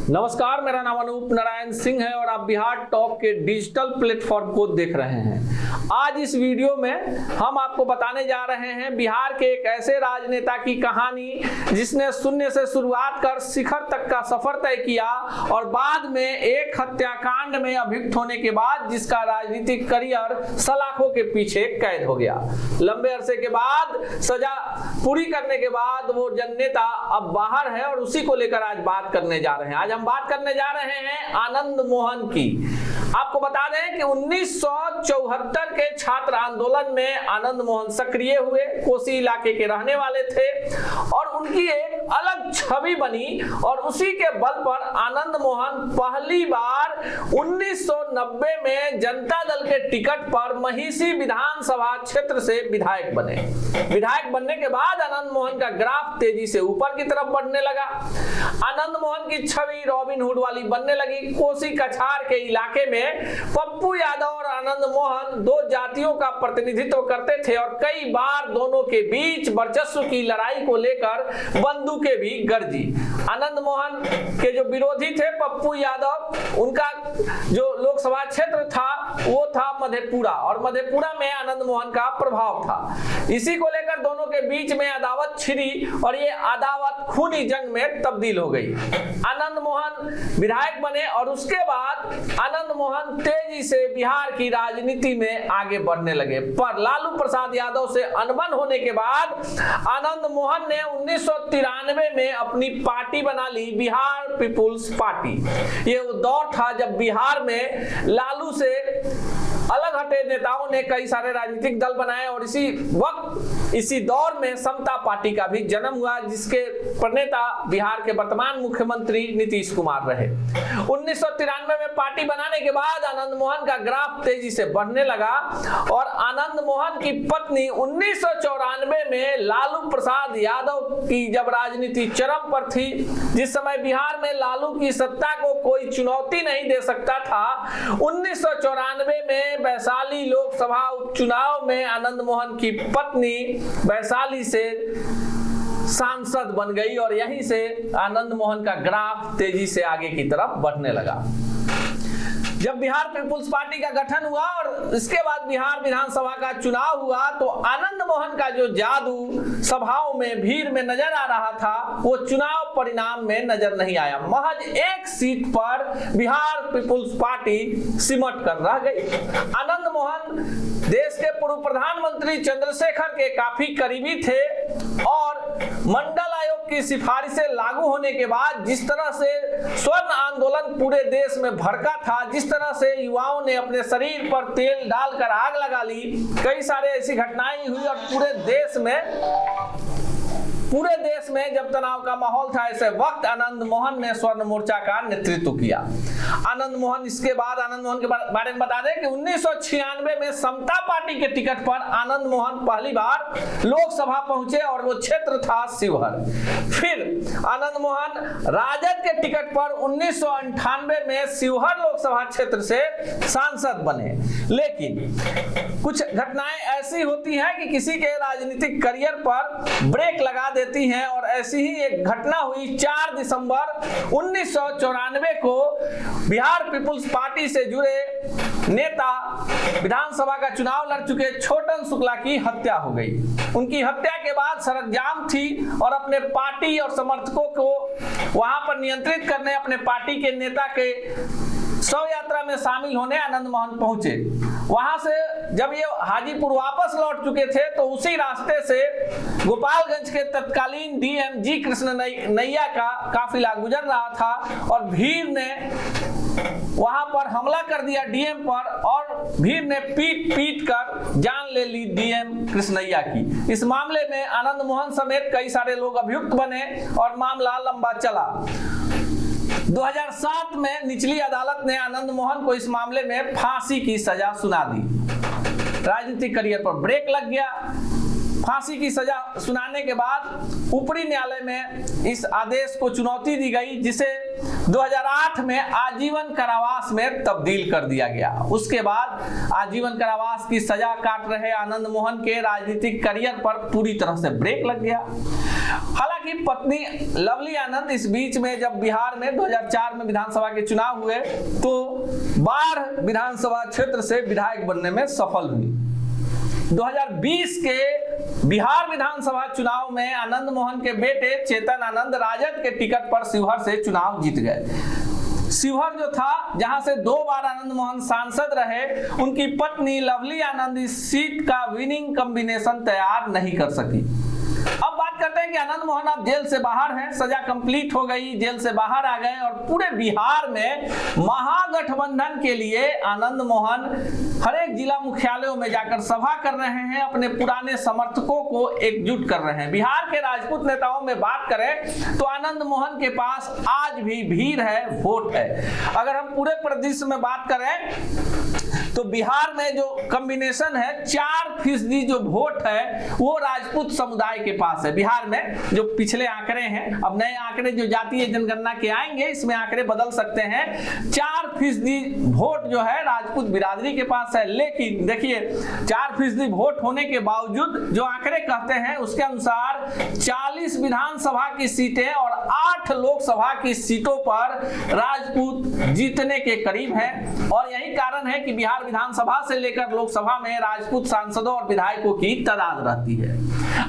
नमस्कार, मेरा नाम अनूप नारायण सिंह है और आप बिहार टॉप के डिजिटल प्लेटफॉर्म को देख रहे हैं। आज इस वीडियो में हम आपको बताने जा रहे हैं बिहार के एक ऐसे राजनेता की कहानी जिसने शून्य से शुरुआत कर शिखर तक का सफर तय किया और बाद में एक हत्याकांड में अभियुक्त होने के बाद जिसका राजनीतिक करियर सलाखों के पीछे कैद हो गया। लंबे अरसे के बाद सजा पूरी करने के बाद वो जननेता अब बाहर है और उसी को लेकर आज बात करने जा रहे हैं। आज हम बात करने जा रहे हैं आनंद मोहन की। आपको बता दें कि 1974 के छात्र आंदोलन में आनंद मोहन सक्रिय हुए, कोसी इलाके के रहने वाले थे और उनकी एक अलग छवि बनी और उसी के बल पर आनंद मोहन पहली बार 1990 में जनता दल के टिकट पर महिषी विधानसभा क्षेत्र से विधायक बने। विधायक बनने के बाद आनंद मोहन का ग्राफ तेजी से ऊपर की तरफ बढ़ने लगा। आनंद मोहन की छवि रॉबिन हुड वाली बनने लगी। कोसी कछार के इलाके में पप्पू यादव और आनंद मोहन दो जातियों का प्रतिनिधित्व करते थे और कई बार दोनों के बीच वर्चस्व की लड़ाई को लेकर बंदूकें भी गरजी। आनंद मोहन के जो विरोधी थे पप्पू यादव, उनका जो लोकसभा क्षेत्र था वो था मधेपुरा और मधेपुरा में आनंद मोहन का प्रभाव था। इसी को लेकर दोनों के बीच में अदावत छिड़ी और ये अदावत खूनी जंग में तब्दील हो गई। आनंद मोहन विधायक बने और उसके बाद आनंद मोहन तेजी से बिहार की राजनीति में आगे बढ़ने लगे। पर लालू प्रसाद यादव से अनबन होने के बाद आनंद मोहन ने 1993 में अपनी पार्टी बना ली, बिहार पीपुल्स पार्टी। ये वो दौर था जब बिहार में लालू से अलग हटे नेताओं ने कई सारे राजनीतिक दल बनाए और इसी दौर में समता पार्टी का भी जन्म हुआ जिसके प्रणेता बिहार के वर्तमान मुख्यमंत्री नीतीश कुमार रहे। 1993 में पार्टी बनाने के बाद आनंद मोहन का ग्राफ तेजी से बढ़ने लगा और आनंद मोहन की पत्नी 1994 में लालू प्रसाद यादव की जब राजनीति चरम पर थी, जिस समय बिहार में लालू की सत्ता को कोई चुनौती नहीं दे सकता था, 1994 में वैशाली लोकसभा उपचुनाव में आनंद मोहन की पत्नी वैशाली से सांसद बन गई और यहीं से आनंद मोहन का ग्राफ तेजी से आगे की तरफ बढ़ने लगा। जब बिहार पीपुल्स पार्टी का गठन हुआ और इसके बाद बिहार विधानसभा का चुनाव हुआ तो आनंद मोहन का जो जादू सभाओं में भीड़ में नजर आ रहा था वो चुनाव परिणाम में नजर नहीं आया। महज एक सीट पर बिहार पीपुल्स पार्टी सिमट कर रह गई। आनंद मोहन देश के पूर्व प्रधानमंत्री चंद्रशेखर के काफी करीबी थे और मंडल आयोग की सिफारिशें लागू होने के बाद जिस तरह से स्वर्ण आंदोलन पूरे देश में भड़का था, जिस तरह से युवाओं ने अपने शरीर पर तेल डालकर आग लगा ली, कई सारे ऐसी घटनाएं हुई और पूरे देश में जब तनाव का माहौल था, ऐसे वक्त आनंद मोहन ने स्वर्ण मोर्चा का नेतृत्व किया। आनंद मोहन के बारे में बता दें कि 1996 में समता पार्टी के टिकट पर आनंद मोहन पहली बार लोकसभा पहुंचे और वो क्षेत्र था शिवहर। फिर आनंद मोहन राजद के टिकट पर 1998 में शिवहर लोकसभा क्षेत्र से सांसद बने। लेकिन कुछ घटनाएं ऐसी होती हैं कि किसी के राजनीतिक करियर पर ब्रेक लगा देती हैं और ऐसी ही एक घटना हुई 4 दिसंबर 1994 को बिहार पीपुल्स पार्टी से जुड़े नेता विधानसभा का चुनाव लड़ चुके छोटन शुक्ला की हत्या हो गई। उनकी हत्या के बाद सड़क जाम थी और अपने पार्टी और समर्थकों को वहां पर नियंत्रित करने अपने पार्टी के नेता के शव यात्रा में शामिल होने आनंद मोहन पहुंचे। वहां से जब ये हाजीपुर वापस लौट चुके थे तो उसी रास्ते से गोपालगंज के तत्कालीन डीएम जी कृष्ण नैया का काफिला गुजर रहा था और भीड़ ने वहां पर हमला कर दिया डीएम पर और भीड़ ने पीट कर जान ले ली डीएम कृष्णैया की। इस मामले में आनंद मोहन समेत कई सारे लोग अभियुक्त बने और मामला लंबा चला। 2007 में निचली अदालत ने आनंद मोहन को इस मामले में फांसी की सजा सुना दी। राजनीतिक करियर पर ब्रेक लग गया। फांसी की सजा सुनाने के बाद ऊपरी न्यायालय में इस आदेश को चुनौती दी गई, जिसे 2008 में आजीवन कारावास में तब्दील कर दिया गया। उसके बाद आजीवन कारावास की सजा काट रहे आनंद मोहन के राजनीतिक करियर पर पूरी तरह से ब्रेक लग गया। हालांकि कि पत्नी लवली आनंद इस बीच में जब बिहार में 2004 में विधानसभा के चुनाव हुए तो बाढ़ विधानसभा क्षेत्र से विधायक बनने में सफल हुई। 2020 के बिहार विधानसभा चुनाव में आनंद मोहन के बेटे चेतन आनंद राजद के टिकट पर शिवहर से चुनाव जीत गए। शिवहर जो था, जहां से 2 बार आनंद मोहन सांसद रहे, उनकी पत्नी लवली आनंद इस सीट का विनिंग कॉम्बिनेशन तैयार नहीं कर सकी। अब बात करते हैं कि आनंद मोहन अब जेल से बाहर हैं, सजा कंप्लीट हो गई, जेल से बाहर आ गए और पूरे बिहार में महागठबंधन के लिए आनंद मोहन हर एक जिला मुख्यालयों में जाकर सभा कर रहे हैं, अपने पुराने समर्थकों को एकजुट कर रहे हैं। बिहार के राजपूत नेताओं में बात करें तो आनंद मोहन के पास आज भी भीड़ है, वोट है। अगर हम पूरे प्रदेश में बात करें तो बिहार में जो कॉम्बिनेशन है 4% जो वोट है वो राजपूत समुदाय के पास है। बिहार में जो पिछले आंकड़े हैं, अब नए आंकड़े जो जातीय जनगणना के आएंगे इसमें आंकड़े बदल सकते हैं। 4% वोट जो है राजपूत बिरादरी के पास है। लेकिन देखिए 4% वोट होने के बावजूद जो आंकड़े कहते हैं उसके अनुसार 40 विधानसभा की सीटें और 8 लोकसभा की सीटों पर राजपूत जीतने के करीब है। और यही कारण है कि बिहार विधानसभा से लेकर लोकसभा में राजपूत सांसदों और विधायकों की तादाद रहती है।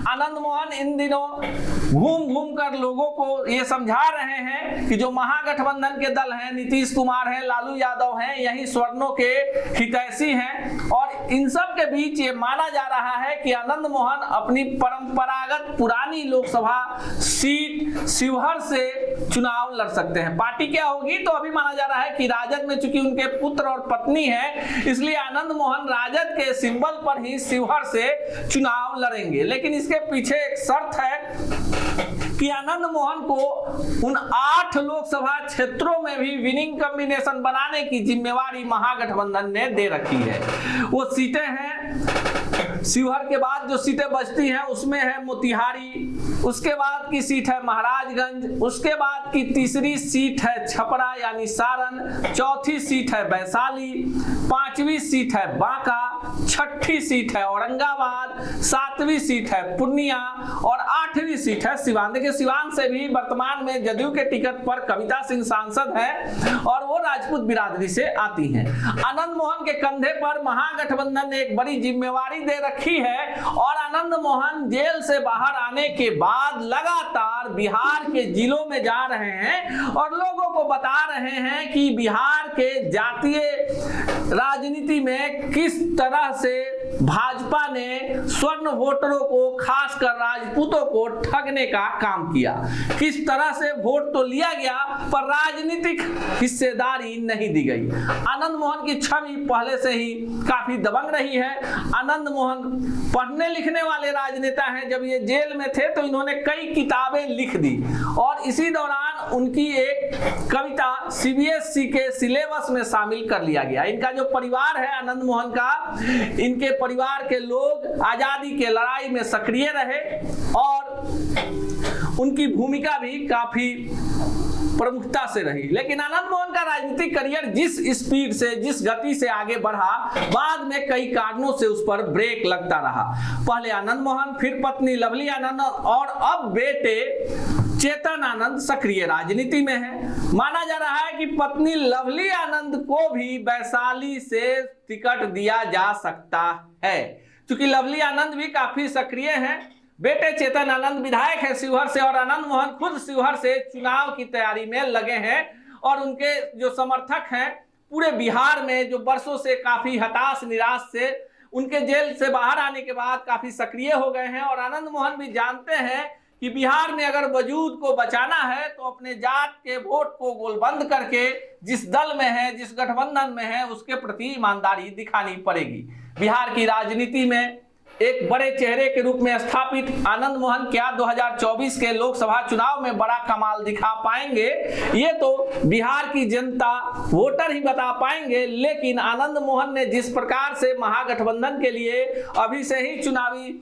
आनंद मोहन इन दिनों घूम घूम कर लोगों को ये समझा रहे हैं कि जो महागठबंधन के दल हैं, नीतीश कुमार हैं, लालू यादव हैं, यही स्वर्णों के हितैषी हैं। और इन सब के बीच ये माना जा रहा है कि आनंद मोहन अपनी परंपरागत पुरानी लोकसभा सीट शिवहर से चुनाव लड़ सकते हैं। पार्टी क्या होगी तो अभी माना जा रहा है कि राजद में चूंकि उनके पुत्र और पत्नी है, इसलिए आनंद मोहन राजद के सिंबल पर ही शिवहर से चुनाव लड़ेंगे। लेकिन इसके पीछे एक शर्त है कि आनंद मोहन को उन 8 लोकसभा क्षेत्रों में भी विनिंग कॉम्बिनेशन बनाने की जिम्मेवारी महागठबंधन ने दे रखी है। वो सीटें हैं, शिवहर के बाद जो सीटें बचती हैं उसमें है मोतिहारी, उसके बाद की सीट है महाराजगंज, उसके बाद की तीसरी सीट है छपरा यानी सारण, चौथी सीट है वैशाली, 5वीं सीट है बांका, 6ठी सीट है औरंगाबाद, 7वीं सीट है पूर्णिया और 8वीं सीट है सिवान। देखिए सिवान से भी वर्तमान में जदयू के टिकट पर कविता सिंह सांसद है और वो राजपूत बिरादरी से आती हैं। आनंद मोहन के कंधे पर महागठबंधन ने एक बड़ी जिम्मेवारी दे रखी है और आनंद मोहन जेल से बाहर आने के बाद लगातार बिहार के जिलों में जा रहे हैं और लोगों को बता रहे हैं कि बिहार के जातीय राजनीति में किस तरह से भाजपा ने स्वर्ण वोटरों को खासकर राजपूतों को ठगने का काम किया। किस तरह से वोट तो लिया गया पर राजनीतिक हिस्सेदारी नहीं दी गई। आनंद मोहन की छवि पहले से ही काफी दबंग रही है। आनंद मोहन पढ़ने लिखने वाले राजनेता हैं। जब ये जेल में थे तो इन्होंने कई किताबें लिख दी और इसी दौरान उनकी एक कविता सीबीएसई के सिलेबस में शामिल कर लिया गया। इनका जो परिवार है आनंद मोहन का, इनके परिवार के लोग आजादी के लड़ाई में सक्रिय रहे और उनकी भूमिका भी काफी प्रमुखता से रही। लेकिन आनंद मोहन का राजनीतिक करियर जिस स्पीड से, जिस गति से आगे बढ़ा, बाद में कई कारणों से उस पर ब्रेक लगता रहा। पहले आनंद मोहन, फिर पत्नी लवली आनंद और अब बेटे चेतन आनंद सक्रिय राजनीति में है। माना जा रहा है कि पत्नी लवली आनंद को भी वैशाली से टिकट दिया जा सकता है, क्योंकि लवली आनंद भी काफी सक्रिय हैं। बेटे चेतन आनंद विधायक है शिवहर से और आनंद मोहन खुद शिवहर से चुनाव की तैयारी में लगे हैं और उनके जो समर्थक हैं पूरे बिहार में, जो वर्षों से काफी हताश निराश से उनके जेल से बाहर आने के बाद काफी सक्रिय हो गए हैं। और आनंद मोहन भी जानते हैं कि बिहार में अगर वजूद को बचाना है तो अपने जात के वोट को गोलबंद करके जिस दल में है, जिस गठबंधन में है, उसके प्रति ईमानदारी दिखानी पड़ेगी। बिहार की राजनीति में एक बड़े चेहरे के रूप में स्थापित आनंद मोहन क्या 2024 के लोकसभा चुनाव में बड़ा कमाल दिखा पाएंगे, ये तो बिहार की जनता, वोटर ही बता पाएंगे। लेकिन आनंद मोहन ने जिस प्रकार से महागठबंधन के लिए अभी से ही चुनावी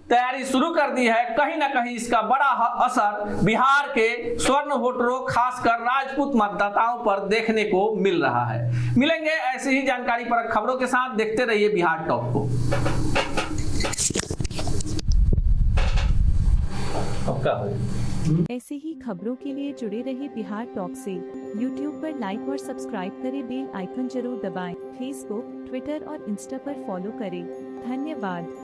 तैयारी शुरू कर दी है, कहीं ना कहीं इसका बड़ा असर बिहार के स्वर्ण वोटरों, खासकर राजपूत मतदाताओं पर देखने को मिल रहा है। मिलेंगे ऐसी ही जानकारी पर खबरों के साथ, देखते रहिए बिहार टॉप को। पक्का हो। ऐसे ही खबरों के लिए जुड़े रहे बिहार टॉक से। यूट्यूब पर लाइक और सब्सक्राइब करें, बेल आइकन जरूर दबाएं। फेसबुक, ट्विटर और इंस्टा पर फॉलो करें। धन्यवाद।